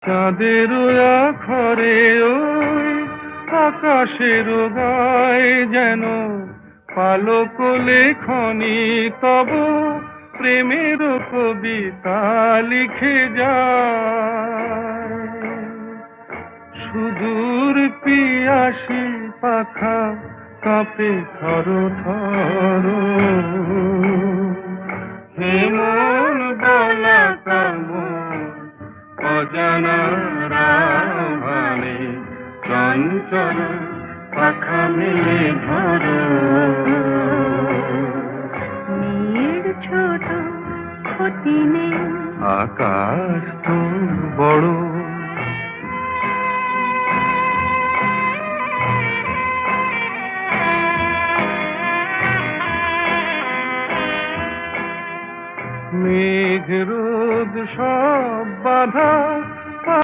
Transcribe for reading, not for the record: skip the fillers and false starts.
চাঁদের আখরে ওই আকাশের গায়ে যেন পালক লেখনি তব প্রেমের কবিতা লিখে যায়। সুদূর পিয়াসী পাখা কাঁপে থর থর, হেমন বলা কামন অজানা রাভানে চঞ্চল পাখা মেলে ধরো। মেয়ের ছোট ক্ষতি নেই, আকাশ তো বড়। মেঘ রোদ সব বাধা